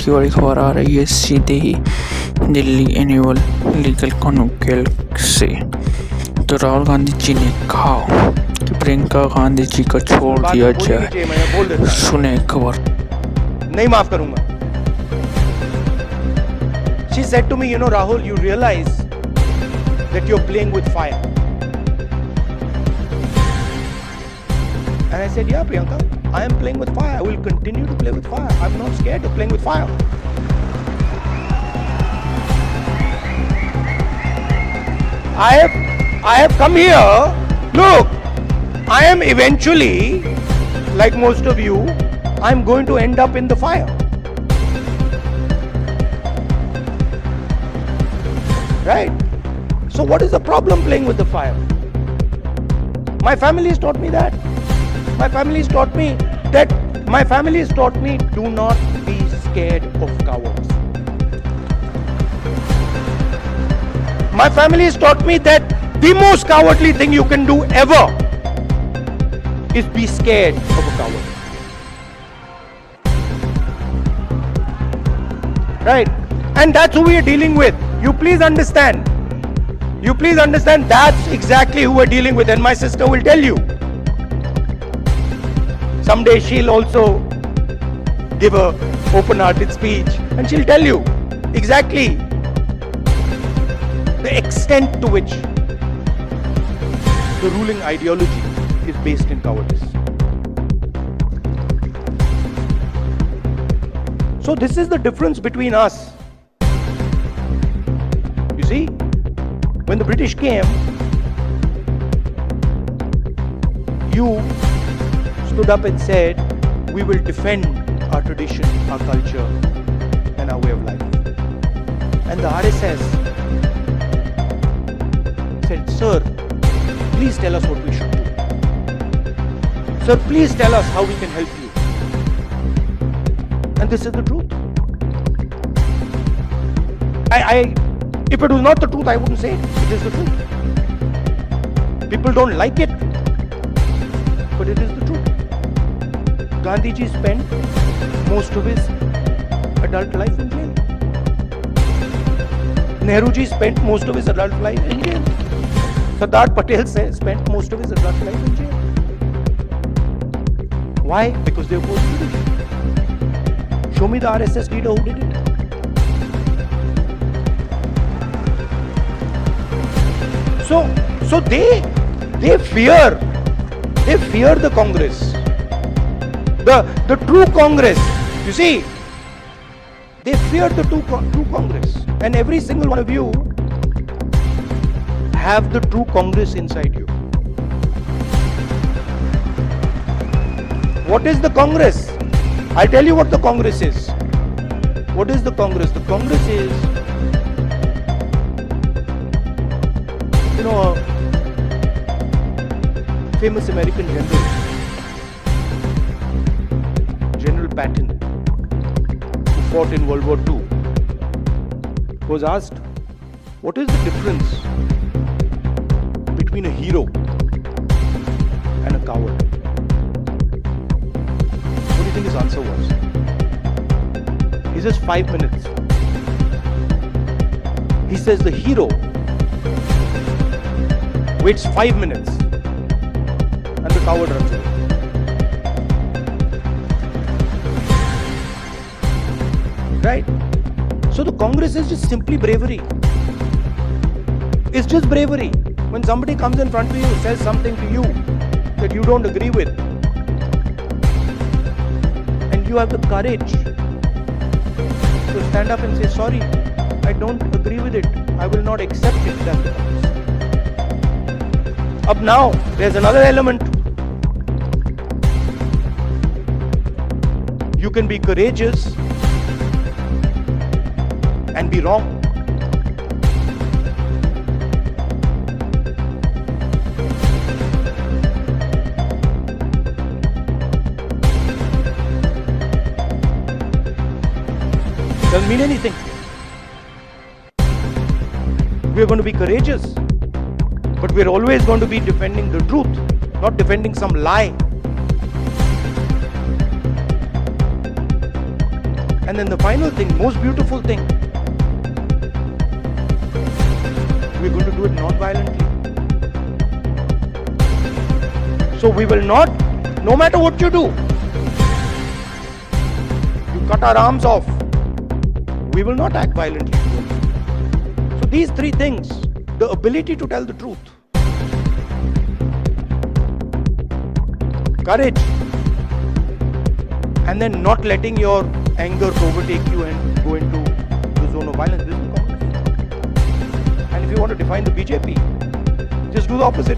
की बड़ी खबर आ रही है सीधे ही दिल्ली एनुअल लीगल कॉन्क्लेव से। तो राहुल गांधी जी ने कहा कि प्रियंका गांधी जी को छोड़ दिया जाए। सुने खबर। नहीं माफ करूंगा। She said to me, you know, Rahul, you realize that you're playing with fire. And I said, yeah, Priyanka, I am playing with fire. I will continue to play with fire. I'm not scared of playing with fire. I have come here. Look, I am eventually, like most of you, I'm going to end up in the fire. Right? So what is the problem playing with the fire? My family has taught me that. My family has taught me do not be scared of cowards. My family has taught me that the most cowardly thing you can do ever is be scared of a coward. Right? And that's who we are dealing with. You please understand. That's exactly who we're dealing with. And my sister will tell you. Someday she'll also give a open-hearted speech and she'll tell you exactly the extent to which the ruling ideology is based in cowardice. So this is the difference between us. You see, when the British came, you stood up and said, we will defend our tradition, our culture, and our way of life. And the RSS said, sir, please tell us what we should do. Sir, please tell us how we can help you. And this is the truth. If it was not the truth, I wouldn't say it. It is the truth. People don't like it, but it is the truth. Gandhiji spent most of his adult life in jail. Nehruji spent most of his adult life in jail. Sardar Patel spent most of his adult life in jail. Why? Because they opposed British. Show me the RSS leader who did it. So they fear the Congress. The true Congress, you see, they fear the true Congress. And every single one of you have the true Congress inside you. What is the Congress? I'll tell you what the Congress is. What is the Congress? The Congress is, you know, a famous American general, General Patton, who fought in World War II, was asked, what is the difference between a hero and a coward? What do you think his answer was? He says 5 minutes. He says the hero waits 5 minutes and the coward runs away. Right? So the Congress is just simply bravery. It's just bravery. When somebody comes in front of you, says something to you that you don't agree with, and you have the courage to stand up and say, sorry, I don't agree with it. I will not accept it. That's the Congress. Up now, there's another element. You can be courageous and be wrong. Doesn't mean anything. We are going to be courageous, but we are always going to be defending the truth, not defending some lie. And then the final thing, most beautiful thing, we're going to do it non-violently. So we will not, no matter what you do, you cut our arms off, we will not act violently towards you. So these three things, the ability to tell the truth, courage, and then not letting your anger overtake you and go into the zone of violence. This is Congress. And if you want to define the BJP, just do the opposite.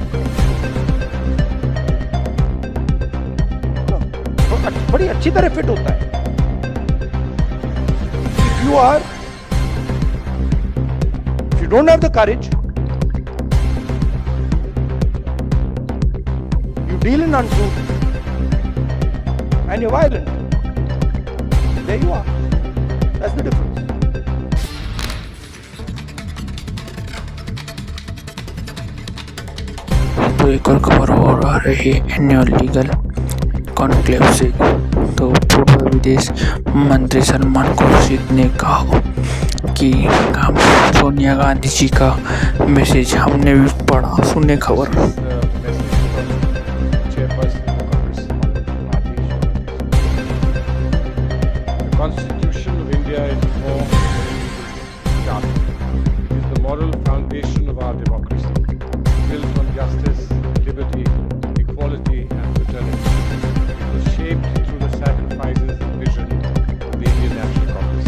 बड़ी अच्छी तरह fit होता है. If you don't have the courage, you deal in untruth, and you're violent. There you are. That's the difference. तो एक और खबर और आ रही है एनुअल लीगल कॉन्क्लेव से। तो पूर्व विदेश मंत्री सलमान खुर्शीद ने कहा कि हम सोनिया गांधी जी का मैसेज हमने भी पढ़ा। सुने खबर। Constitution of India is more than a charter. It is the moral foundation of our democracy, built on justice, liberty, equality and fraternity. It was shaped through the sacrifices and vision of the Indian National Congress.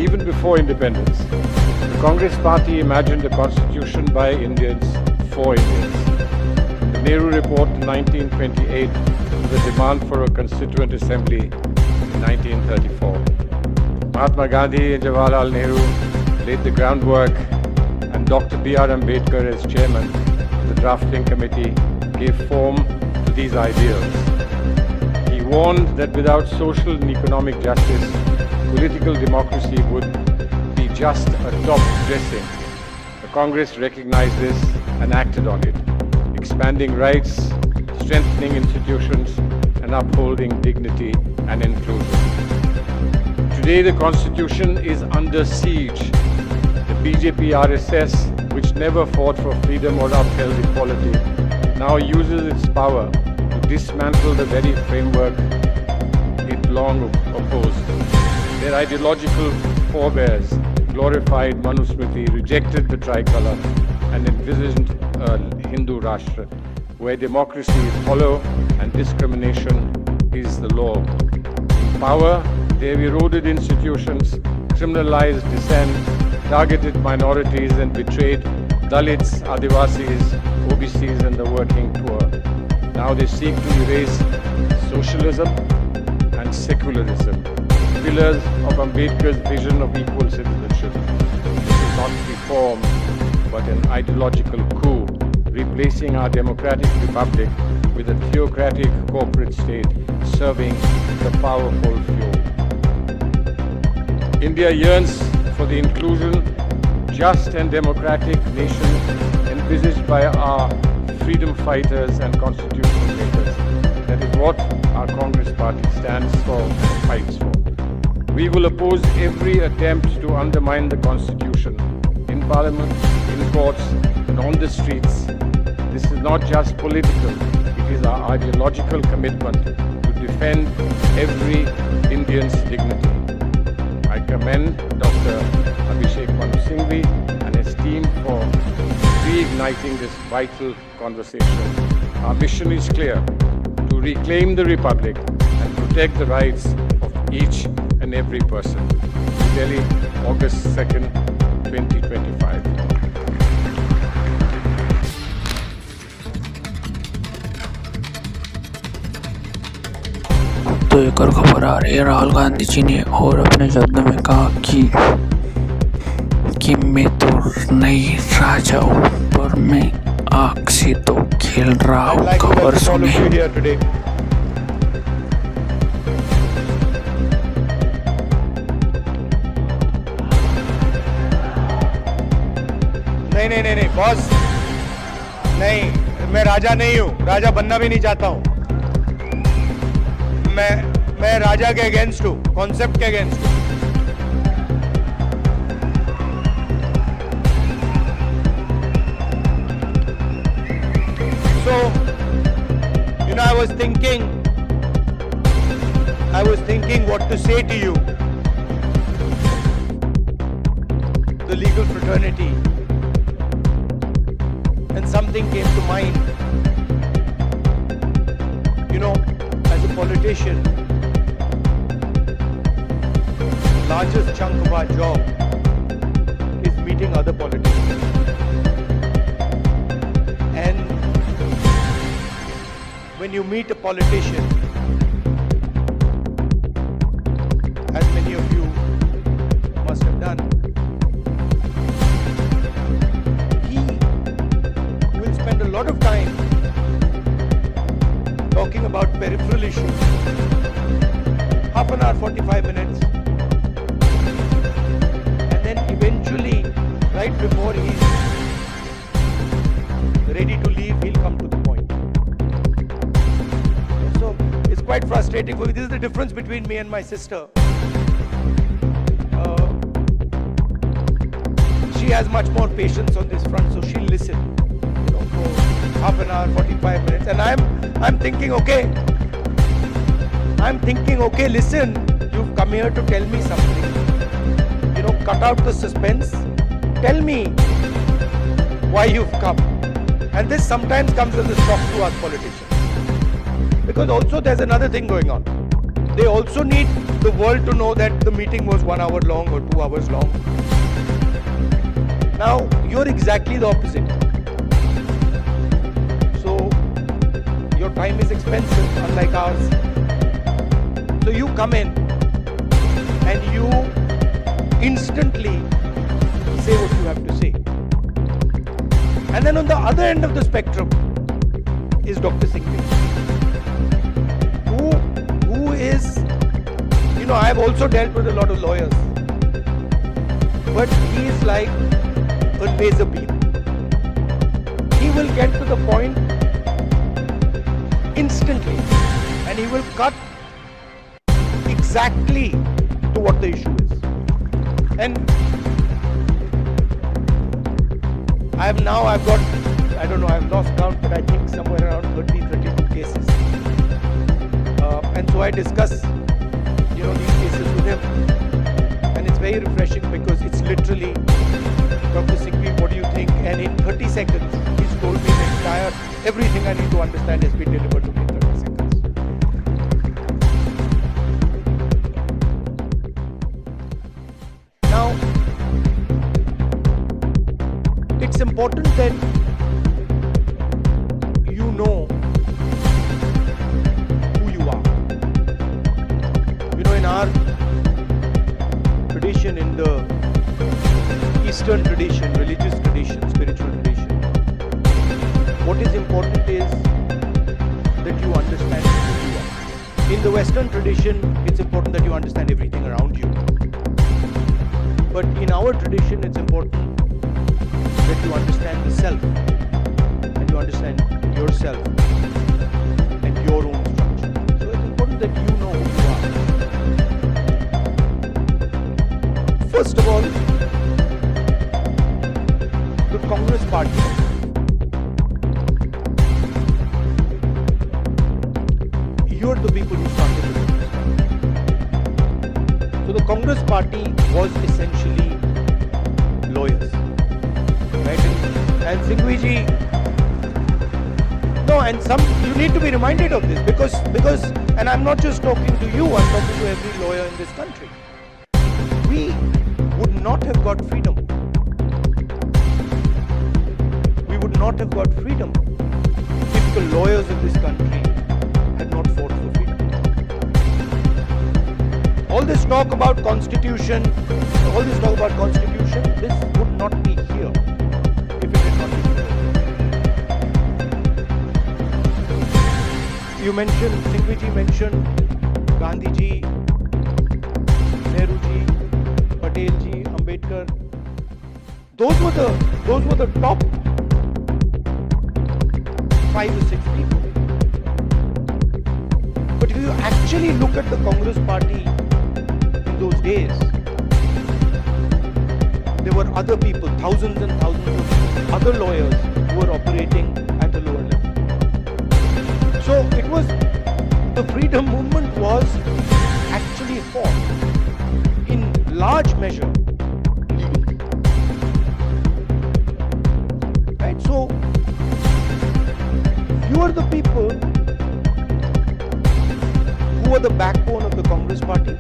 Even before independence, the Congress Party imagined a constitution by Indians for Indians. The Nehru Report in 1928 was a demand for a constituent assembly. 1934. Mahatma Gandhi and Jawaharlal Nehru laid the groundwork, and Dr. B.R. Ambedkar as chairman of the drafting committee gave form to these ideals. He warned that without social and economic justice, political democracy would be just a top dressing. The Congress recognized this and acted on it, expanding rights, strengthening institutions, and upholding dignity and inclusion. Today the Constitution is under siege. The BJP RSS, which never fought for freedom or upheld equality, now uses its power to dismantle the very framework it long opposed. Their ideological forebears glorified Manusmriti, rejected the tricolour and envisaged a Hindu Rashtra, where democracy is hollow and discrimination is the law. In power, they have eroded institutions, criminalized dissent, targeted minorities and betrayed Dalits, Adivasis, OBCs and the working poor. Now they seek to erase socialism and secularism, pillars of Ambedkar's vision of equal citizenship. This is not reform, but an ideological coup, replacing our democratic republic with a theocratic corporate state serving the powerful few. India yearns for the inclusion, just and democratic nation envisaged by our freedom fighters and constitutional makers. That is what our Congress Party stands for and fights for. We will oppose every attempt to undermine the Constitution in Parliament, in courts and on the streets. This is not just political. It is our ideological commitment to defend every Indian's dignity. I commend Dr. Abhishek Manu Singhvi and his team for reigniting this vital conversation. Our mission is clear: to reclaim the Republic and protect the rights of each and every person. New Delhi, August 2nd, 2025. तो एक और खबर आ रही है। राहुल गांधी जी ने और अपने शब्दों में कहा कि मैं तो नहीं राजा हूँ, पर मैं आग से तो खेल रहा हूँ। खबर सुने। नहीं बॉस, नहीं, मैं राजा नहीं हूँ, राजा बनना भी नहीं चाहता हूँ। मैं राजा के अगेंस्ट हूँ, कॉन्सेप्ट के अगेंस्ट हूँ। So, you know, I was thinking what to say to you. The legal fraternity. And something came to mind. You know, as a politician, the largest chunk of our job is meeting other politicians. And when you meet a politician, as many of you must have done, he will spend a lot of time talking about peripheral issues, half an hour, 45 minutes, and then eventually, right before he's ready to leave, he'll come to the point. So it's quite frustrating for me. This is the difference between me and my sister. She has much more patience on this front, so she'll listen, you know, for half an hour, 45 minutes, and I'm thinking, okay, listen, you've come here to tell me something, you know, cut out the suspense, tell me why you've come. And this sometimes comes as a shock to us politicians, because also there's another thing going on. They also need the world to know that the meeting was 1 hour long or 2 hours long. Now, you're exactly the opposite. So, your time is expensive, unlike ours. So, you come in and you instantly say what you have to say. And then on the other end of the spectrum is Dr. Singhvi, who is, you know, I've also dealt with a lot of lawyers, but he is like a laser beam. He will get to the point instantly, and he will cut exactly to what the issue is. And I've got, I don't know, I've lost count, but I think somewhere around 32 cases. And so I discuss, you know, these cases with him. And it's very refreshing because it's literally, Dr. Singhvi, what do you think? And in 30 seconds, he's told me the entire, everything I need to understand has been delivered to me in 30 seconds. Now, it's important that you know who you are. You know, in our tradition, in the Eastern tradition, religious tradition, spiritual tradition, what is important is that you understand who you are. In the Western tradition, it's important that you understand everything around you. But in our tradition, it's important that you understand the self, and you understand yourself and your own structure. So it's important that you know who you are. First of all, the Congress Party you're the people who started the Congress Party. So the Congress Party was essentially lawyers, right? And Singhvi ji, no, and you need to be reminded of this because, and I'm not just talking to you, I'm talking to every lawyer in this country. We would not have got freedom. We would not have got freedom if the lawyers of this country had not fought for freedom. All this talk about constitution, this would not be here if it had not been here. You mentioned, Singhvi ji mentioned Gandhi ji, Nehru ji, Patel ji, Ambedkar. Those were the top 5 or 6 people. But if you actually look at the Congress party in those days, there were other people, thousands and thousands of other lawyers who were operating at a lower level. So it was, the freedom movement was actually fought in large measure legally. Right? So you are the people who are the backbone of the Congress party.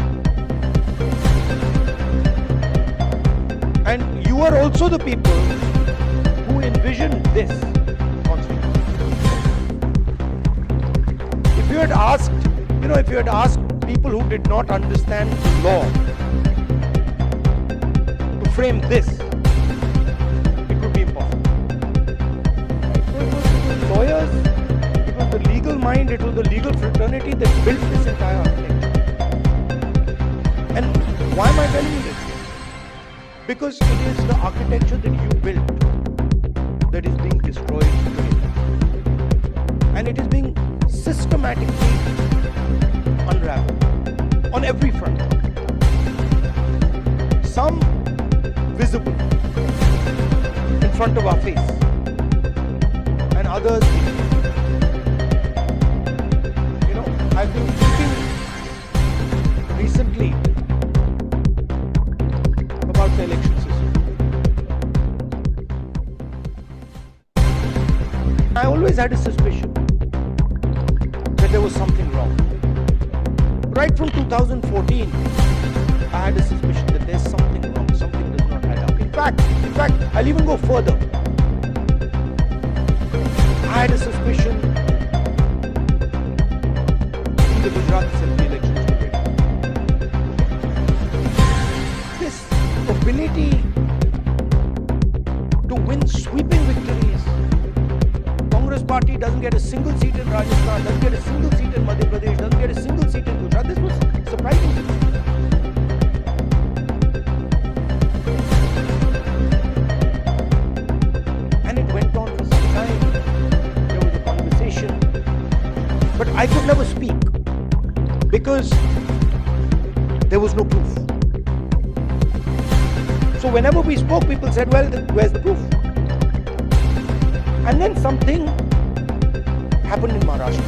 And you are also the people who envisioned this constitution. If you had asked, if you had asked people who did not understand the law to frame this, it would be impossible. Right? So it was lawyers, it was the legal mind, it was the legal fraternity that built this entire architecture. And why am I telling you this? Because it is the architecture that you built that is being destroyed today. And it is being systematically unraveled on every front. Some visible in front of our face, and others, I've been thinking recently about the election system. I always had a suspicion that there was something wrong. Right from 2014, I had a suspicion that there's something wrong, something does not add up. In fact, I'll even go further. I had a suspicion in the Gujarat Assembly elections already. This ability to win sweeping victories. Congress party doesn't get a single seat in Rajasthan, doesn't get a single seat in Madhya Pradesh, doesn't get a single seat in Gujarat. This was surprising to me. And it went on for some time. There was a conversation. But I could never speak because there was no proof. So whenever we spoke, people said, well, where's the proof? And then something happened in Maharashtra,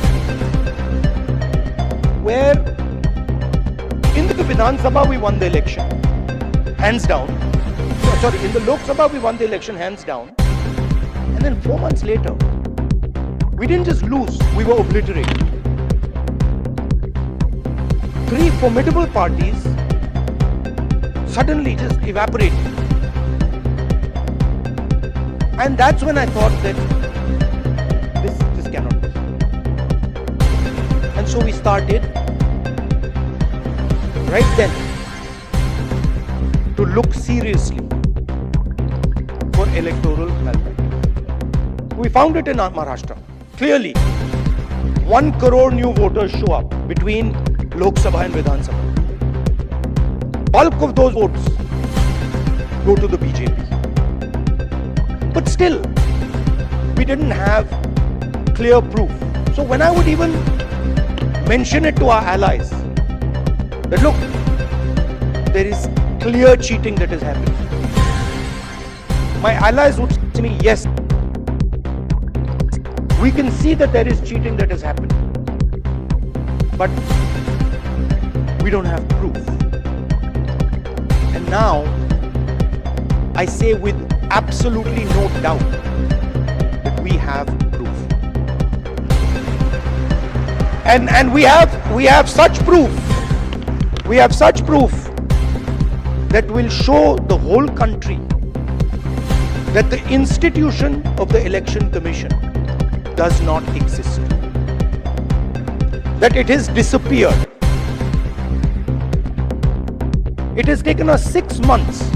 where in the Vidhan Sabha we won the election, hands down. In the Lok Sabha we won the election, hands down. And then 4 months later, we didn't just lose, we were obliterated. 3 formidable parties suddenly just evaporated. And that's when I thought that this cannot be. And so we started right then to look seriously for electoral malpractice. We found it in Maharashtra. Clearly, 1 crore new voters show up between Lok Sabha and Vidhan Sabha. Bulk of those votes go to the BJP. But still, we didn't have clear proof. So when I would even mention it to our allies, that look, there is clear cheating that is happening, my allies would say to me, yes, we can see that there is cheating that is happening, but we don't have proof. And now, I say with absolutely no doubt that we have proof. And we have such proof. We have such proof that will show the whole country that the institution of the Election Commission does not exist. That it has disappeared. It has taken us 6 months.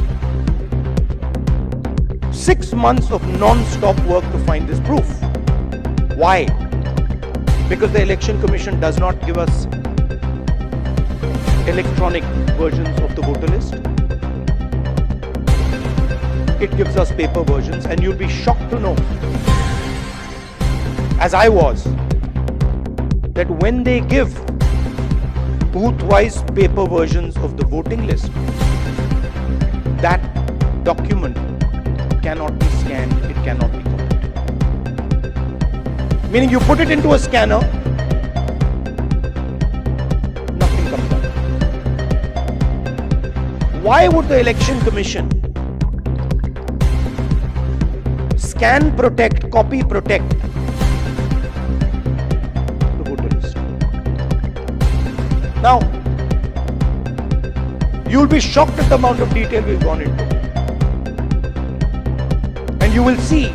6 months of non-stop work to find this proof. Why? Because the Election Commission does not give us electronic versions of the voter list. It gives us paper versions, and you'll be shocked to know, as I was, that when they give booth-wise paper versions of the voting list. That document cannot be scanned, it cannot be copied. Meaning you put it into a scanner, nothing comes out. Why would the Election Commission scan protect, copy protect the voter list? Now, you'll be shocked at the amount of detail we've gone into. And you will see,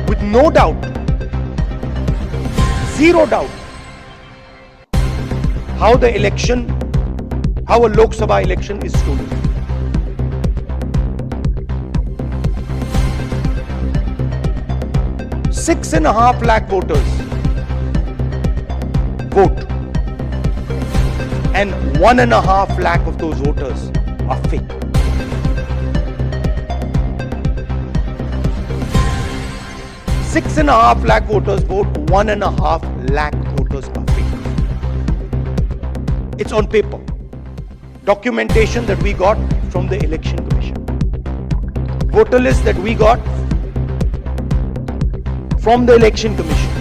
with no doubt, zero doubt, how a Lok Sabha election is stolen. Six and a half lakh voters vote, and 1.5 lakh of those voters are fake. Six and a half lakh voters vote, 1.5 lakh voters are fake. It's on paper. Documentation that we got from the Election Commission. Voter list that we got from the Election Commission.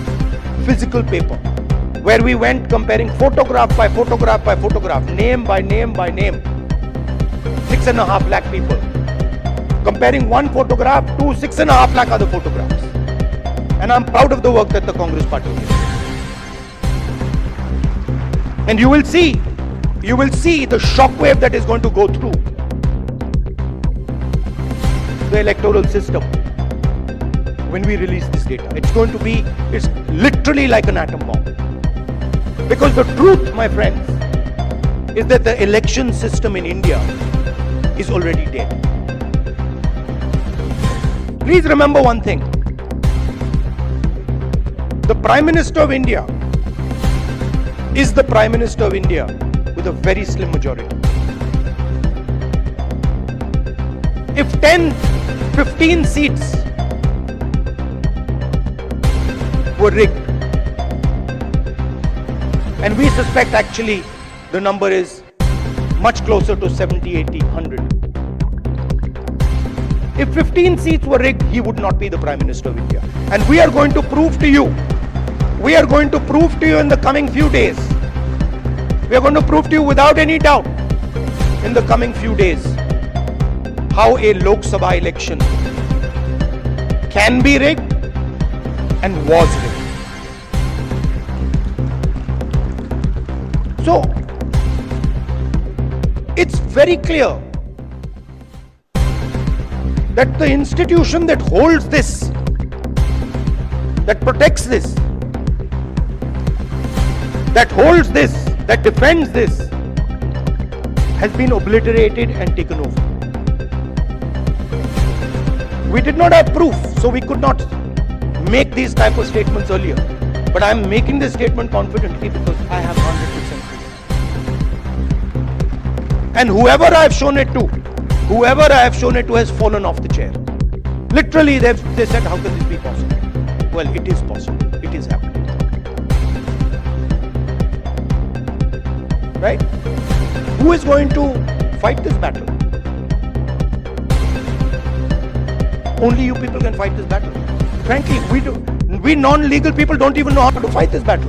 Physical paper. Where we went comparing photograph by photograph by photograph, name by name by name. 6.5 lakh people. Comparing one photograph to 6.5 lakh other photographs. And I'm proud of the work that the Congress Party did. And you will see the shockwave that is going to go through the electoral system when we release this data. It's literally like an atom bomb. Because the truth, my friends, is that the election system in India is already dead. Please remember one thing. The Prime Minister of India is the Prime Minister of India with a very slim majority. If 10, 15 seats were rigged, and we suspect actually the number is much closer to 70, 80, 100. If 15 seats were rigged, he would not be the Prime Minister of India. And we are going to prove to you in the coming few days, we are going to prove to you without any doubt in the coming few days how a Lok Sabha election can be rigged and was rigged. So, it's very clear that the institution that holds this, that protects this, that holds this, that defends this, has been obliterated and taken over. We did not have proof, so we could not make these type of statements earlier. But I am making this statement confidently because I have 100% proof. And whoever I have shown it to has fallen off the chair. Literally, they said, how can this be possible? Well, it is possible. It is happening. Right? Who is going to fight this battle? Only you people can fight this battle. Frankly, we non-legal people don't even know how to fight this battle.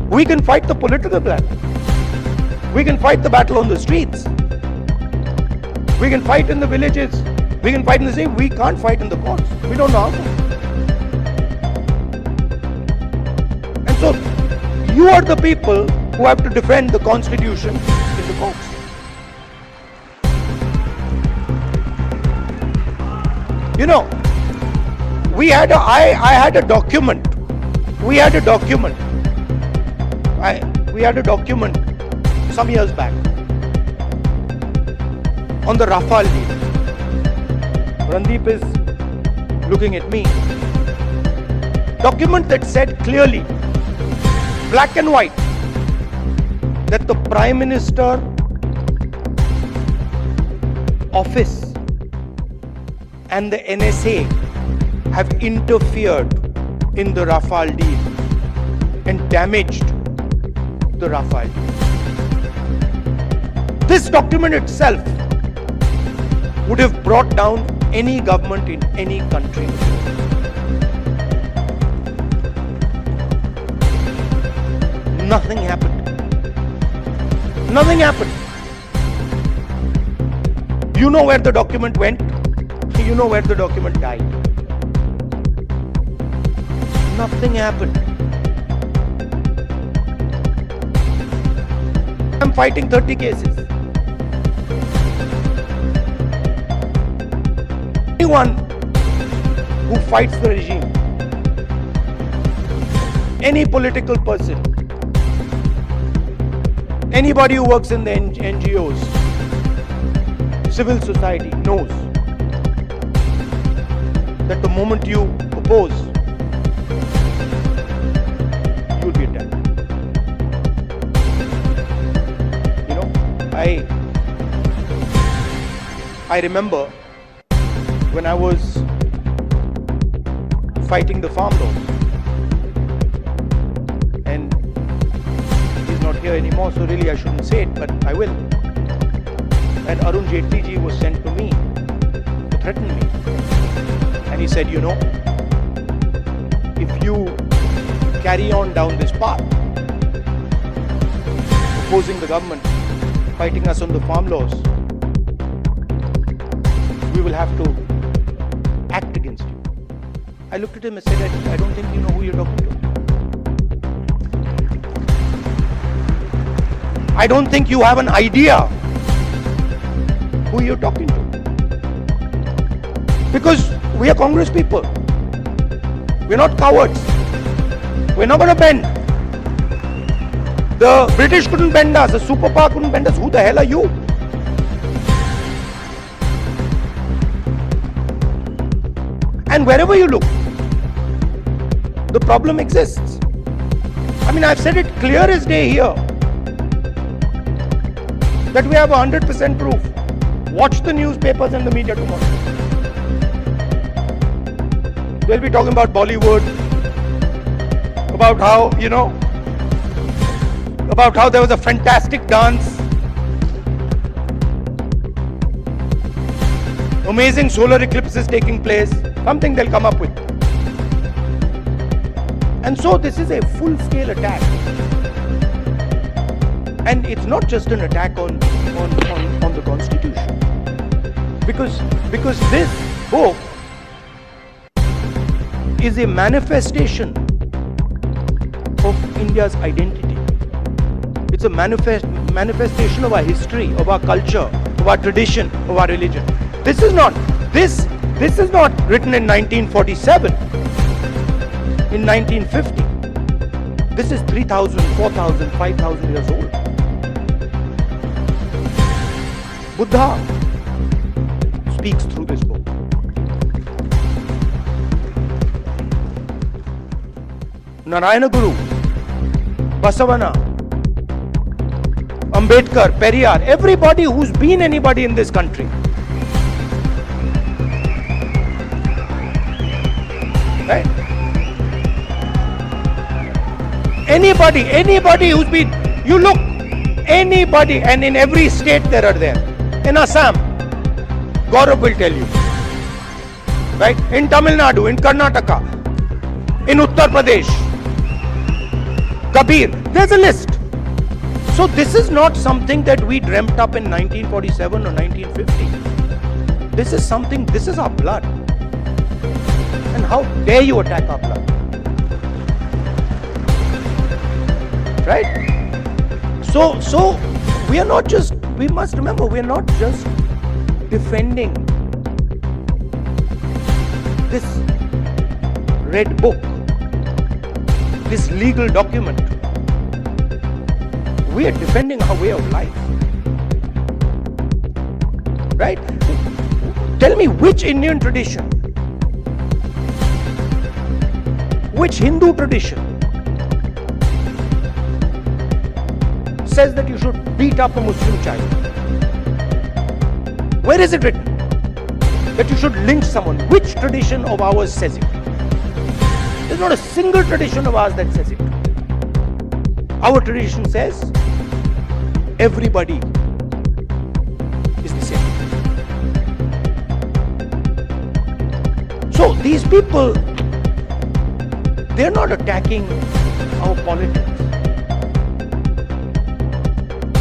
We can fight the political battle. We can fight the battle on the streets. We can fight in the villages. We can fight in the city. We can't fight in the courts. We don't know how to. And so, you are the people who have to defend the Constitution in the courts. You know, I had a document. We had a document some years back on the Rafale deal. Randeep is looking at me. Document that said clearly, black and white, that the Prime Minister office and the NSA have interfered in the Rafale deal and damaged the Rafale deal. This document itself would have brought down any government in any country. Nothing happened. Nothing happened. You know where the document went. You know where the document died. Nothing happened. I'm fighting 30 cases. Anyone who fights the regime, any political person, anybody who works in the NGOs, civil society knows that the moment you oppose, you'll be attacked. You know, I remember when I was fighting the farm laws, and he's not here anymore, so really I shouldn't say it, but I will. And Arun Jaitley ji was sent to me to threaten me, and he said, you know, if you carry on down this path, opposing the government, fighting us on the farm laws, we will have to act against you. I looked at him and said, I don't think you know who you're talking to. I don't think you have an idea who you're talking to. Because we are Congress people. We're not cowards. We're not going to bend. The British couldn't bend us. The superpower couldn't bend us. Who the hell are you? And wherever you look, the problem exists. I mean, I've said it clear as day here that we have 100% proof. Watch the newspapers and the media tomorrow. They'll be talking about Bollywood, about how, you know, about how there was a fantastic dance, amazing solar eclipses taking place. Something they'll come up with. And so this is a full-scale attack. And it's not just an attack on the Constitution. Because this book is a manifestation of India's identity. It's a manifestation of our history, of our culture, of our tradition, of our religion. This is not written in 1947, in 1950. This is 3,000, 4,000, 5,000 years old. Buddha speaks through this book. Narayana Guru, Basavana, Ambedkar, Periyar, everybody who's been anybody in this country. Right? Anybody who's been, you look, anybody, and in every state there are there. In Assam, Gaurav will tell you. Right? In Tamil Nadu, in Karnataka, in Uttar Pradesh, Kabir, there's a list. So this is not something that we dreamt up in 1947 or 1950. This is something, this is our blood. And how dare you attack our blood? Right? So we are not just, we must remember, we are not just defending this red book, this legal document. We are defending our way of life. Right? Tell me which Indian tradition, which Hindu tradition says that you should beat up a Muslim child? Where is it written that you should lynch someone? Which tradition of ours says it? There's not a single tradition of ours that says it. Our tradition says everybody So these people, they're not attacking our politics.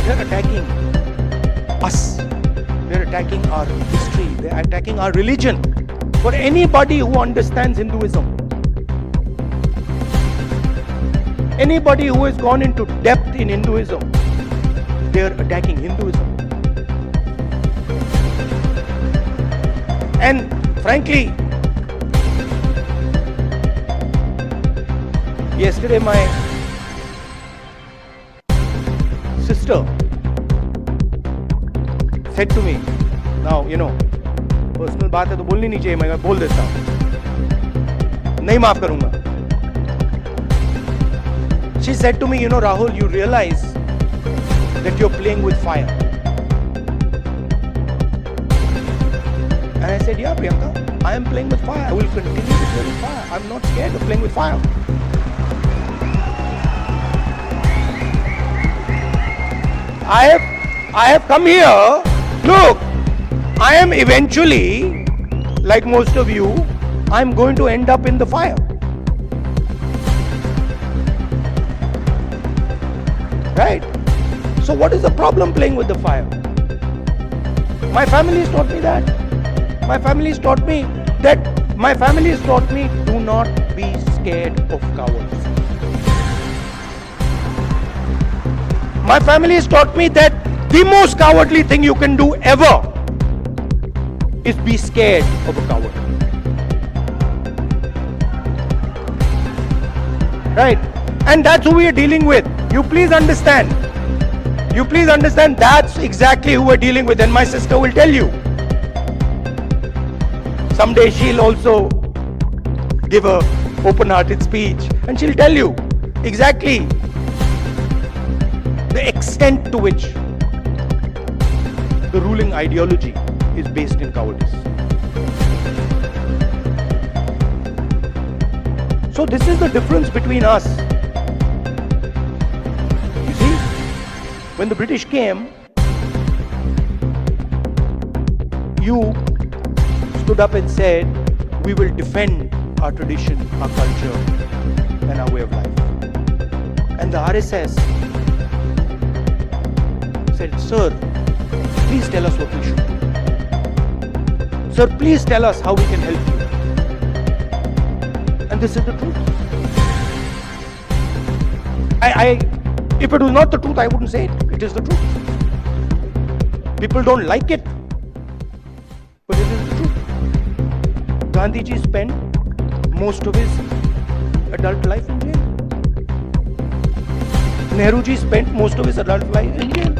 They're attacking us. They're attacking our history. They're attacking our religion. For anybody who understands Hinduism, anybody who has gone into depth in Hinduism, they're attacking Hinduism. And frankly, yesterday my sister said to me, now personal बात है तो बोलनी नहीं चाहिए, मैं बोल देता हूं, नहीं माफ करूंगा. She said to me, Rahul, you realize that you're playing with fire. And I said, yeah, Priyanka, I am playing with fire. I will continue to play with fire. I'm not scared of playing with fire. I have come here. Look, I am eventually, like most of you, I'm going to end up in the fire. Right? So what is the problem playing with the fire? My family has taught me that. My family has taught me do not be scared of cowards. My family has taught me that the most cowardly thing you can do ever is be scared of a coward. Right? And that's who we are dealing with. You please understand. That's exactly who we're dealing with. And my sister will tell you. Someday she'll also give a open-hearted speech and she'll tell you exactly the extent to which the ruling ideology is based in cowardice. So this is the difference between us. You see, when the British came, you stood up and said, we will defend our tradition, our culture, and our way of life. And the RSS said, sir, please tell us what we should do. Sir, please tell us how we can help you. And this is the truth. If it was not the truth, I wouldn't say it. It is the truth. People don't like it, but it is the truth. Gandhi ji spent most of his adult life in jail. Nehru ji spent most of his adult life in jail.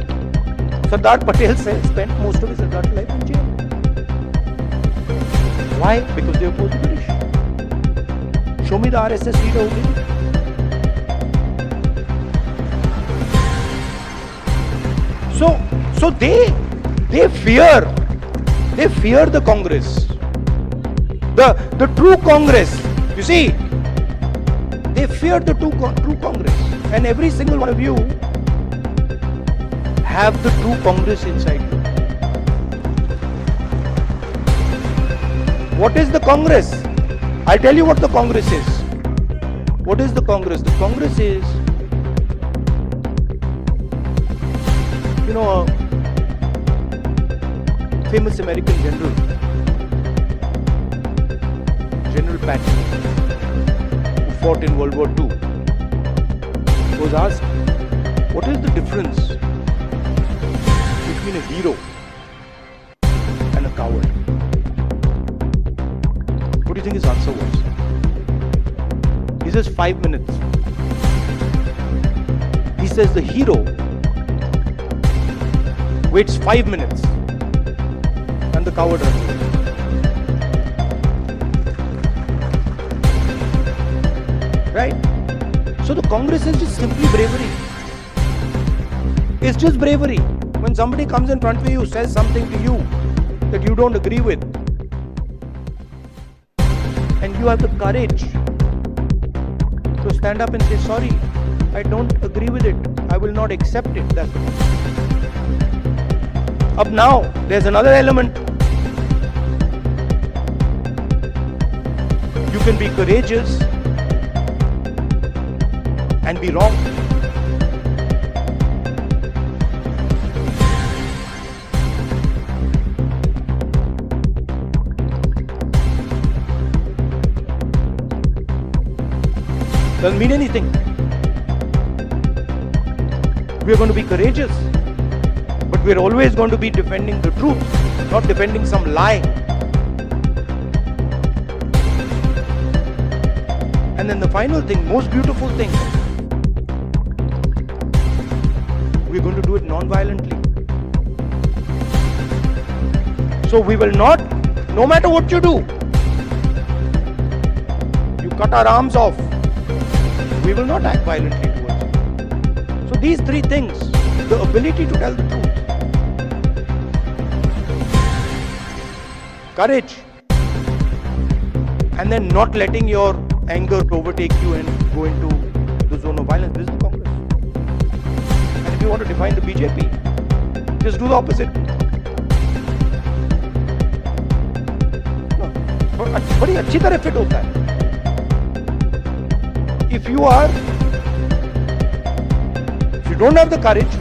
Sardar Patel spent most of his adult life in jail. Why? Because they opposed the British. Show me the RSS leader who did it. So they fear the Congress. The true Congress. You see, they fear the true Congress. And every single one of you have the true Congress inside you. What is the Congress? I'll tell you what the Congress is. What is the Congress? The Congress is, a famous American general, General Patton, who fought in World War II, was asked, what is the difference between a hero and a coward? What do you think his answer was? He says 5 minutes. He says the hero waits 5 minutes and the coward runs away. Right? So the Congress is just simply bravery. It's just bravery. When somebody comes in front of you, says something to you that you don't agree with, and you have the courage to stand up and say, sorry, I don't agree with it. I will not accept it. That's the point. Up now, there's another element. You can be courageous and be wrong. Doesn't mean anything. We are going to be courageous, but we are always going to be defending the truth, not defending some lie. And then the final thing, most beautiful thing, we're going to do it non-violently. So we will not, no matter what you do, you cut our arms off, we will not act violently towards you. So these three things, the ability to tell the truth, courage, and then not letting your anger overtake you and go into the zone of violence. This is the Congress. And if you want to define the BJP, just do the opposite. बड़ी अच्छी तरह fit होता है. If you don't have the courage,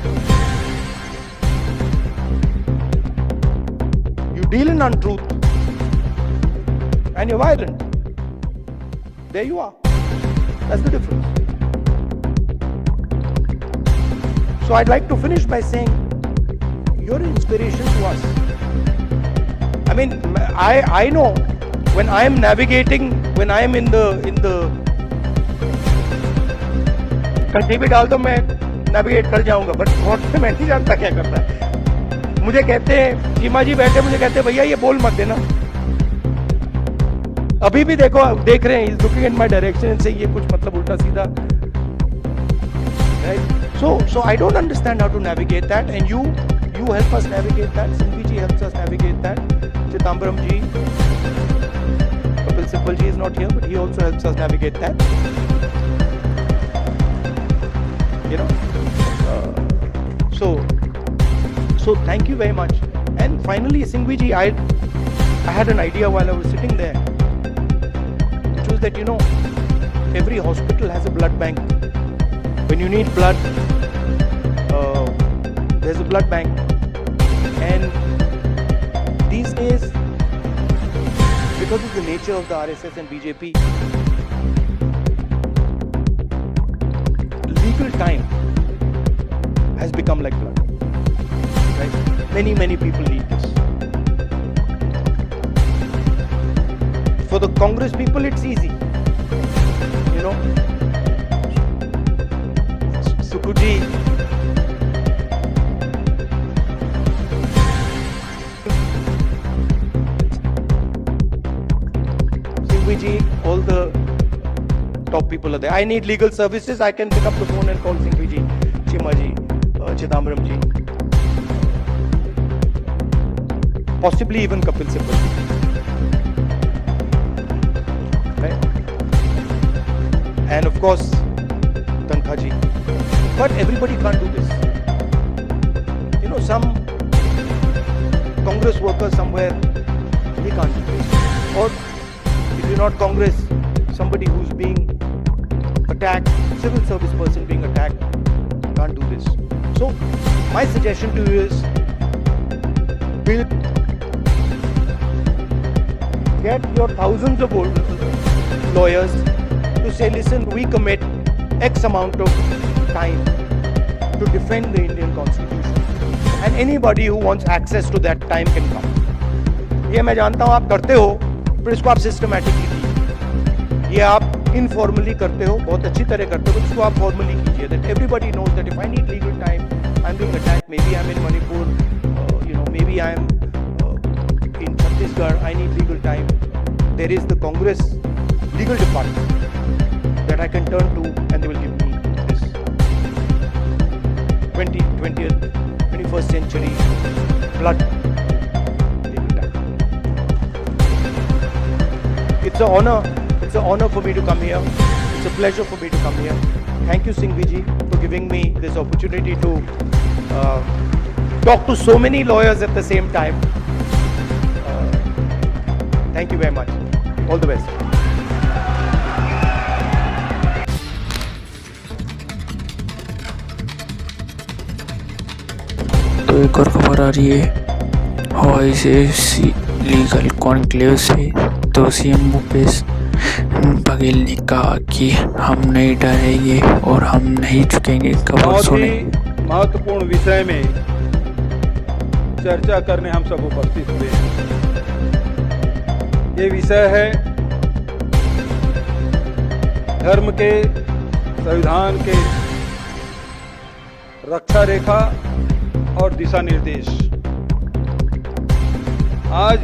you deal in untruth, and you're violent. There you are. That's the difference. So I'd like to finish by saying, you're an inspiration to us. I mean, I know when I am navigating, when I am in the कहीं भी डाल दो मैं navigate कर जाऊंगा, but बहुत से मैं नहीं जानता क्या करता है. मुझे कहते हैं, चीमा जी बैठे मुझे कहते हैं भैया ये बोल मत देना. अभी भी देखो, देख रहे हैं, लुकिंग इन माय डायरेक्शन से, ये कुछ मतलब उल्टा सीधा. So I don't understand how to navigate that, and you help us navigate that. Singhi ji helps us navigate that. Chidambaram ji, Kapil Sibal ji is not here, but he also helps us navigate that. You know, so thank you very much. And finally, Singhvi ji, I had an idea while I was sitting there, which was that, you know, every hospital has a blood bank. When you need blood, there's a blood bank. And these days, because of the nature of the RSS and BJP, legal time has become like blood. Right? Many people need this. For the Congress people, it's easy. You know, Sukuji, Singhvi, all the top people are there. I need legal services, I can pick up the phone and call Singhvi ji, Chima ji, Chidambaram ji, possibly even Kapil Sibal ji. Right? And of course, Tankha ji. But everybody can't do this. You know, some Congress worker somewhere, he can't do this. Or if you're not Congress, somebody who's being attacked, civil service person being attacked, can't do this. So my suggestion to you is, get your thousands of lawyers to say, listen, we commit X amount of time to defend the Indian Constitution, and anybody who wants access to that time can come. ये मैं जानता हूँ आप करते हो, पर इसको आप सिस्टमैटिकली कीजिए. ये आप इनफॉर्मली करते हो, बहुत अच्छी तरह करते हो, तो इसको आप फॉर्मली कीजिए. That everybody knows that if I need legal time, I'm being attacked. Maybe I'm in Manipur, you know, maybe I'm in Chhattisgarh. I need legal time. There is the Congress legal department that I can turn to, and they will give me this 20th, 21st century blood legal time. It's an honor for me to come here. It's a pleasure for me to come here. Thank you, Singhvi ji, for giving me this opportunity to talk to so many lawyers at the same time. Thank you very much. All the best. एक और खबर आ रही है OIC legal conclave से। तो CM Bhupesh Baghel ने कहा कि हम नहीं डरेंगे और हम नहीं झुकेंगे। खबर बहुत सुने। ही महत्वपूर्ण विषय में चर्चा करने हम सब उपस्थित हुए हैं। ये विषय है धर्म के, संविधान के रक्षा रेखा और दिशा निर्देश। आज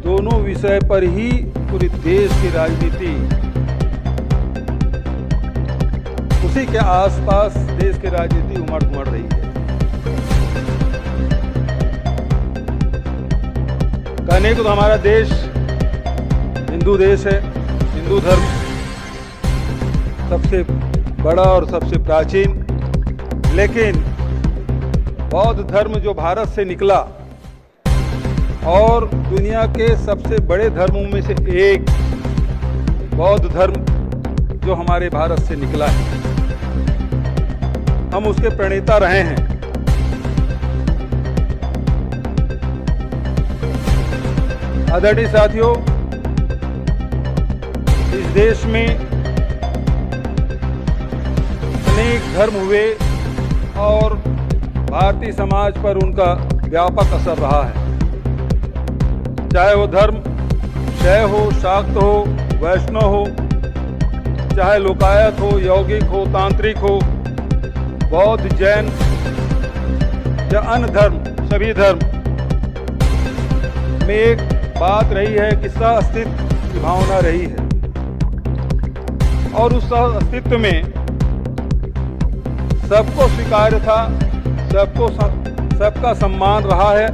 दोनों विषय पर ही पूरे देश की राजनीति, उसी के आसपास देश की राजनीति उमड़ रही है। कहने को तो हमारा देश हिंदू देश है, हिंदू धर्म सबसे बड़ा और सबसे प्राचीन, लेकिन बौद्ध धर्म जो भारत से निकला और दुनिया के सबसे बड़े धर्मों में से एक बौद्ध धर्म जो हमारे भारत से निकला है, हम उसके प्रणेता रहे हैं। आदरणीय साथियों, इस देश में अनेक धर्म हुए और भारतीय समाज पर उनका व्यापक असर रहा है। चाहे वो धर्म शैव हो, शाक्त हो, वैष्णव हो, चाहे लोकायत हो, यौगिक हो, तांत्रिक हो, बौद्ध, जैन या अन्य धर्म, सभी धर्म में एक बात रही है कि सह अस्तित्व की भावना रही है और उस सह अस्तित्व में सबको स्वीकार्य था, सबका सम्मान रहा है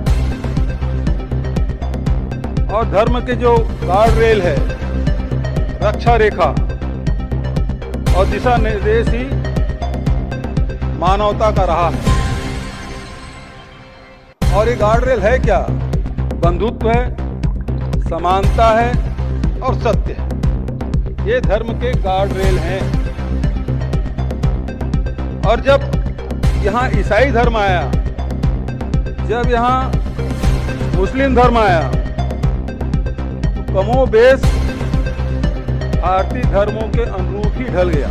और धर्म के जो गार्ड रेल है, रक्षा रेखा और दिशा निर्देश ही मानवता का रहा है। और ये गार्ड रेल है क्या? बंधुत्व है, समानता है और सत्य है। ये धर्म के गार्ड रेल हैं। और जब यहाँ ईसाई धर्म आया, जब यहाँ मुस्लिम धर्म आया, तो कमोबेश भारतीय धर्मों के अनुरूप ही ढल गया।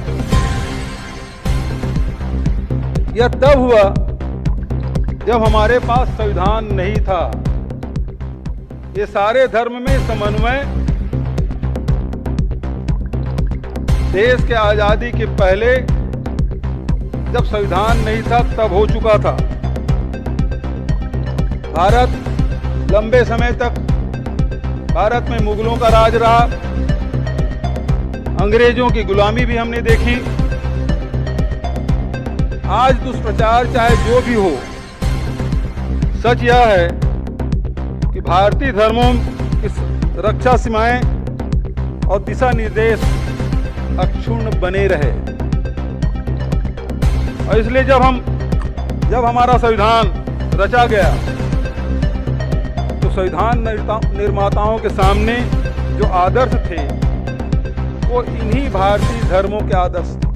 यह तब हुआ जब हमारे पास संविधान नहीं था। ये सारे धर्म में समन्वय देश के आजादी के पहले, जब संविधान नहीं था, तब हो चुका था। भारत लंबे समय तक, भारत में मुगलों का राज रहा, अंग्रेजों की गुलामी भी हमने देखी। आज दुष्प्रचार चाहे जो भी हो, सच यह है कि भारतीय धर्मों की रक्षा सीमाएं और दिशा निर्देश अक्षुण्ण बने रहे। और इसलिए जब हमारा संविधान रचा गया, तो संविधान निर्माताओं के सामने जो आदर्श थे वो इन्हीं भारतीय धर्मों के आदर्श थे।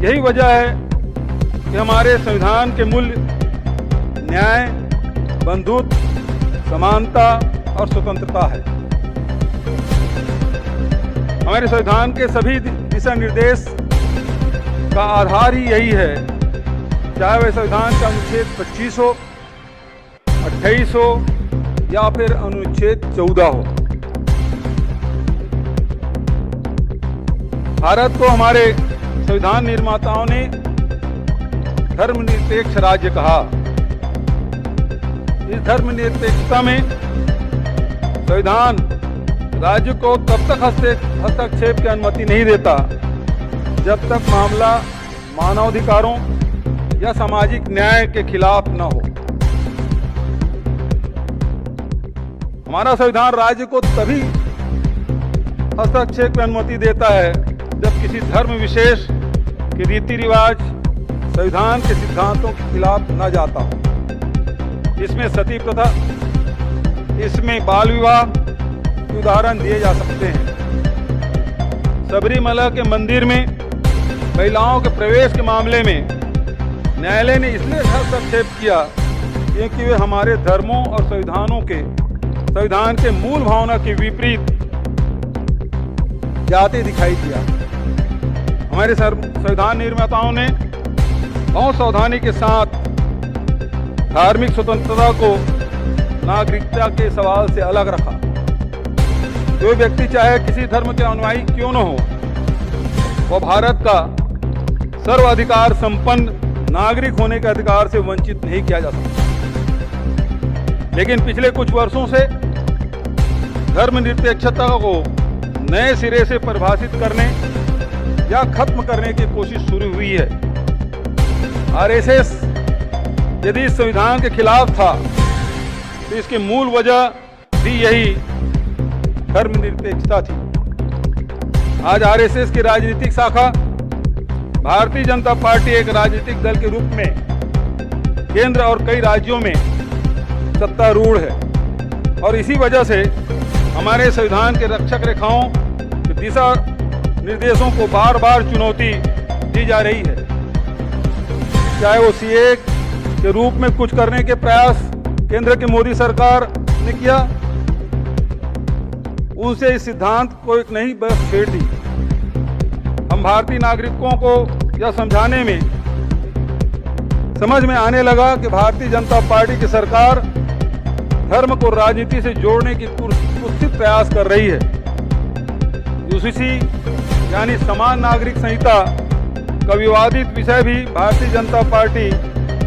यही वजह है कि हमारे संविधान के मूल्य न्याय, बंधुत्व, समानता और स्वतंत्रता है। हमारे संविधान के सभी दिशा निर्देश का आधार ही यही है, चाहे वह संविधान का अनुच्छेद 25 हो, 28 हो या फिर अनुच्छेद 14 हो। भारत को हमारे संविधान निर्माताओं ने धर्मनिरपेक्ष राज्य कहा। इस धर्मनिरपेक्षता में संविधान राज्य को तब तक हस्तक्षेप की अनुमति नहीं देता जब तक मामला मानवाधिकारों या सामाजिक न्याय के खिलाफ न हो। हमारा संविधान राज्य को तभी हस्तक्षेप की अनुमति देता है जब किसी धर्म विशेष के रीति रिवाज संविधान के सिद्धांतों के खिलाफ न जाता हो। इसमें सती प्रथा, इसमें बाल विवाह के उदाहरण दिए जा सकते हैं। सबरीमला के मंदिर में महिलाओं के प्रवेश के मामले में न्यायालय ने इसलिए हस्तक्षेप किया क्योंकि वे हमारे धर्मों और संविधान के मूल भावना के विपरीत जाते दिखाई दिया। हमारे संविधान निर्माताओं ने बहुत सावधानी के साथ धार्मिक स्वतंत्रता को नागरिकता के सवाल से अलग रखा। कोई व्यक्ति चाहे किसी धर्म के अनुयायी क्यों न हो, वह भारत का सर्वाधिकार संपन्न नागरिक होने के अधिकार से वंचित नहीं किया जा सकता। लेकिन पिछले कुछ वर्षों से धर्मनिरपेक्षता को नए सिरे से परिभाषित करने या खत्म करने की कोशिश शुरू हुई है। आरएसएस यदि इस संविधान के खिलाफ था तो इसकी मूल वजह भी यही धर्मनिरपेक्षता थी। आज आरएसएस की राजनीतिक शाखा भारतीय जनता पार्टी एक राजनीतिक दल के रूप में केंद्र और कई राज्यों में सत्तारूढ़ है और इसी वजह से हमारे संविधान के रक्षक रेखाओं के दिशा निर्देशों को बार बार चुनौती दी जा रही है। चाहे वो सीए के रूप में कुछ करने के प्रयास केंद्र की मोदी सरकार ने किया, उनसे इस सिद्धांत को एक नई बस छेड़ दी। हम भारतीय नागरिकों को यह समझाने में समझ में आने लगा कि भारतीय जनता पार्टी की सरकार धर्म को राजनीति से जोड़ने की कुत्सित प्रयास कर रही है। यूसीसी यानी समान नागरिक संहिता का विवादित विषय भी भारतीय जनता पार्टी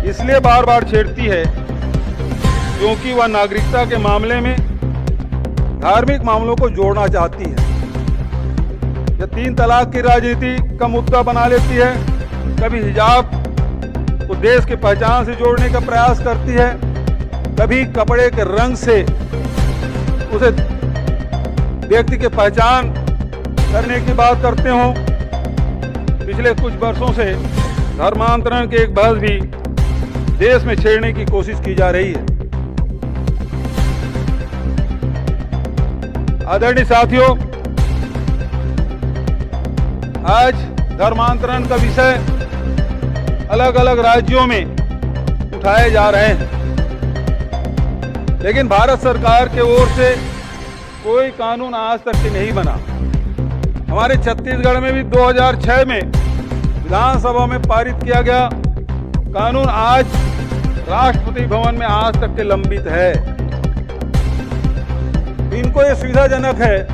इसलिए बार बार छेड़ती है क्योंकि वह नागरिकता के मामले में धार्मिक मामलों को जोड़ना चाहती है। यह 3 तलाक की राजनीति का मुद्दा बना लेती है, कभी हिजाब को देश की पहचान से जोड़ने का प्रयास करती है, कभी कपड़े के रंग से उसे व्यक्ति की पहचान करने की बात करते हो। पिछले कुछ वर्षों से धर्मांतरण के एक बहस भी देश में छेड़ने की कोशिश की जा रही है। आदरणीय साथियों, आज धर्मांतरण का विषय अलग अलग राज्यों में उठाए जा रहे हैं, लेकिन भारत सरकार के ओर से कोई कानून आज तक के नहीं बना। हमारे छत्तीसगढ़ में भी 2006 में विधानसभा में पारित किया गया कानून आज राष्ट्रपति भवन में आज तक के लंबित है। इनको ये सुविधाजनक है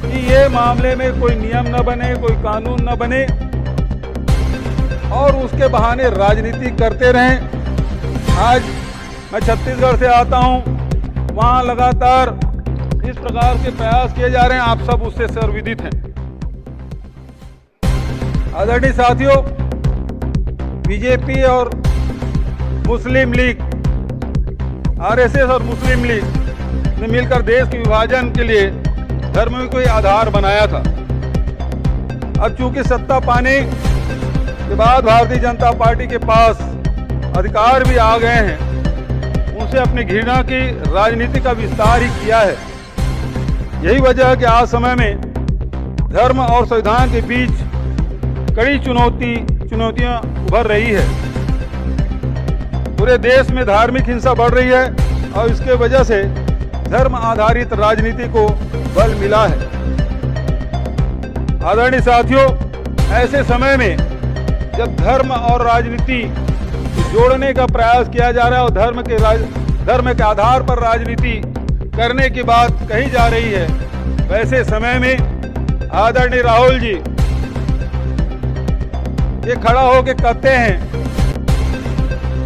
कि ये मामले में कोई नियम न बने, कोई कानून न बने और उसके बहाने राजनीति करते रहें। आज मैं छत्तीसगढ़ से आता हूं, वहां लगातार इस प्रकार के प्रयास किए जा रहे हैं, आप सब उससे सर्वविदित हैं। आदरणीय साथियों, बीजेपी और मुस्लिम लीग, आरएसएस और मुस्लिम लीग ने मिलकर देश के विभाजन के लिए धर्म में कोई आधार बनाया था। अब चूंकि सत्ता पाने के बाद भारतीय जनता पार्टी के पास अधिकार भी आ गए हैं, उनसे अपनी घृणा की राजनीति का विस्तार ही किया है। यही वजह है कि आज समय में धर्म और संविधान के बीच कड़ी चुनौतियां उभर रही है। पूरे देश में धार्मिक हिंसा बढ़ रही है और इसके वजह से धर्म आधारित राजनीति को बल मिला है। आदरणीय साथियों, ऐसे समय में जब धर्म और राजनीति जोड़ने का प्रयास किया जा रहा है और धर्म के आधार पर राजनीति करने की बात कही जा रही है, वैसे समय में आदरणीय राहुल जी ये खड़ा होकर कहते हैं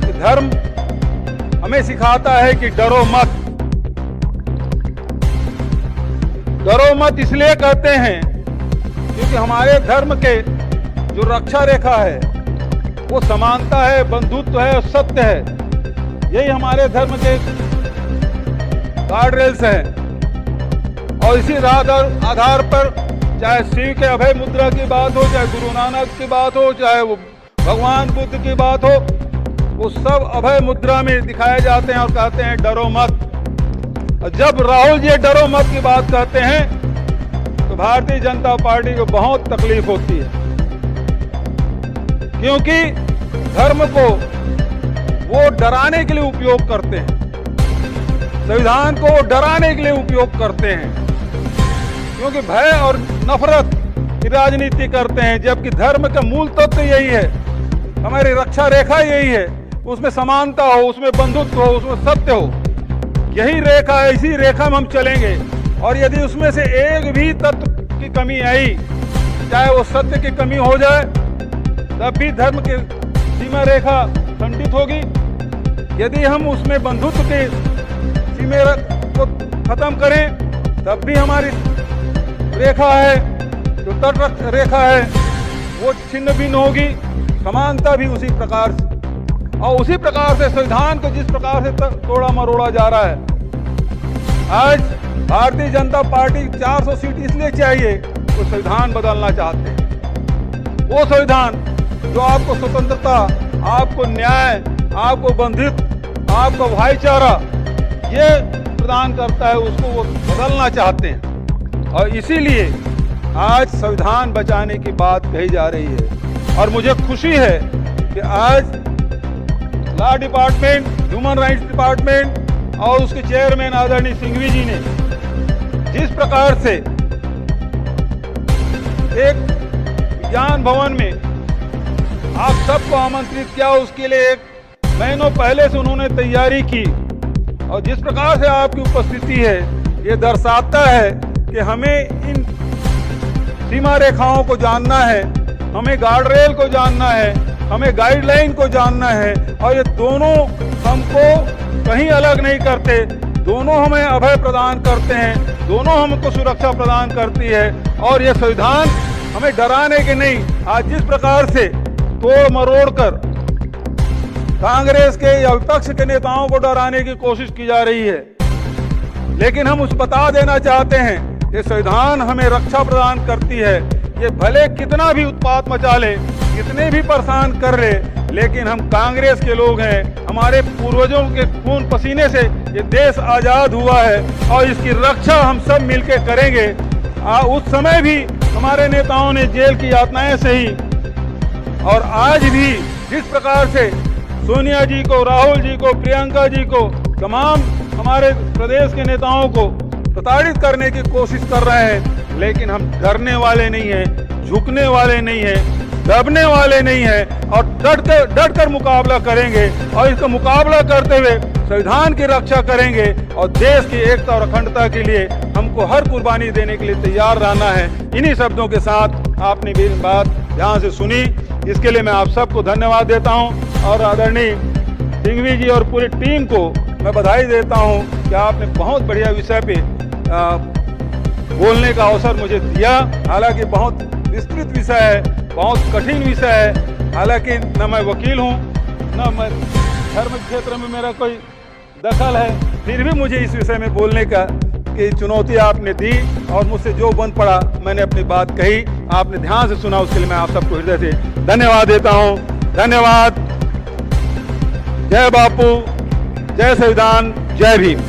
कि धर्म हमें सिखाता है कि डरो मत। डरो मत इसलिए कहते हैं क्योंकि हमारे धर्म के जो रक्षा रेखा है वो समानता है, बंधुत्व है और सत्य है। यही हमारे धर्म के गार्ड रेल्स हैं और इसी आधार पर चाहे शिव के अभय मुद्रा की बात हो, चाहे गुरु नानक की बात हो, चाहे वो भगवान बुद्ध की बात हो, वो सब अभय मुद्रा में दिखाए जाते हैं और कहते हैं डरो मत। और जब राहुल जी डरो मत की बात कहते हैं तो भारतीय जनता पार्टी को बहुत तकलीफ होती है, क्योंकि धर्म को वो डराने के लिए उपयोग करते हैं, संविधान को डराने के लिए उपयोग करते हैं, क्योंकि भय और नफरत की राजनीति करते हैं, जबकि धर्म का मूल तत्व यही है, हमारी रक्षा रेखा यही है, उसमें समानता हो, उसमें बंधुत्व हो, उसमें सत्य हो, यही रेखा है, इसी रेखा में हम चलेंगे। और यदि उसमें से एक भी तत्व की कमी आई, चाहे वो सत्य की कमी हो जाए, तब भी धर्म की सीमा रेखा खंडित होगी। यदि हम उसमें बंधुत्व के सीमा को खत्म करें, तब भी हमारी रेखा है, जो तट रेखा है, वो छिन्न भिन्न होगी। समानता भी उसी प्रकार से, और उसी प्रकार से संविधान को जिस प्रकार से तोड़ा मरोड़ा जा रहा है। आज भारतीय जनता पार्टी 400 सीट इसलिए चाहिए, तो संविधान बदलना चाहते हैं। वो संविधान जो आपको स्वतंत्रता, आपको न्याय, आपको बंधुत्व, आपको भाईचारा ये प्रदान करता है, उसको वो बदलना चाहते हैं। और इसीलिए आज संविधान बचाने की बात कही जा रही है। और मुझे खुशी है कि आज law department, human rights department और उसके चेयरमैन आदरणीय सिंघवी जी ने जिस प्रकार से एक विज्ञान भवन में आप सबको आमंत्रित किया, उसके लिए एक महीनों पहले से उन्होंने तैयारी की, और जिस प्रकार से आपकी उपस्थिति है, ये दर्शाता है कि हमें इन सीमा रेखाओं को जानना है, हमें गार्ड रेल को जानना है, हमें गाइडलाइन को जानना है, और ये दोनों हमको कहीं अलग नहीं करते, दोनों हमें अभय प्रदान करते हैं, दोनों हमको सुरक्षा प्रदान करती है। और ये संविधान हमें डराने के नहीं, आज जिस प्रकार से तोड़ मरोड़ कर कांग्रेस के या विपक्ष के नेताओं को डराने की कोशिश की जा रही है, लेकिन हम उस बता देना चाहते हैं, ये संविधान हमें रक्षा प्रदान करती है। ये भले कितना भी उत्पात मचा ले, कितने भी परेशान कर ले, लेकिन हम कांग्रेस के लोग हैं, हमारे पूर्वजों के खून पसीने से ये देश आजाद हुआ है, और इसकी रक्षा हम सब मिलकर करेंगे। उस समय भी हमारे नेताओं ने जेल की यातनाएं सही, और आज भी जिस प्रकार से सोनिया जी को, राहुल जी को, प्रियंका जी को, तमाम हमारे प्रदेश के नेताओं को प्रताड़ित करने की कोशिश कर रहे हैं, लेकिन हम डरने वाले नहीं हैं, झुकने वाले नहीं हैं, दबने वाले नहीं हैं, और डट कर मुकाबला करेंगे, और इसका मुकाबला करते हुए संविधान की रक्षा करेंगे, और देश की एकता और अखंडता के लिए हमको हर कुर्बानी देने के लिए तैयार रहना है। इन्हीं शब्दों के साथ आपने मेरी बात ध्यान से सुनी, इसके लिए मैं आप सबको धन्यवाद देता हूं, और आदरणीय सिंघवी जी और पूरी टीम को मैं बधाई देता हूं कि आपने बहुत बढ़िया विषय पे बोलने का अवसर मुझे दिया। हालांकि बहुत विस्तृत विषय है, बहुत कठिन विषय है, हालांकि न मैं वकील हूं, न मैं धर्म क्षेत्र में मेरा कोई दखल है, फिर भी मुझे इस विषय में बोलने का की चुनौती आपने दी, और मुझसे जो बन पड़ा मैंने अपनी बात कही, आपने ध्यान से सुना, उसके लिए मैं आप सबको हृदय से धन्यवाद देता हूं। धन्यवाद। जय बापू, जय संविधान, जय भीम।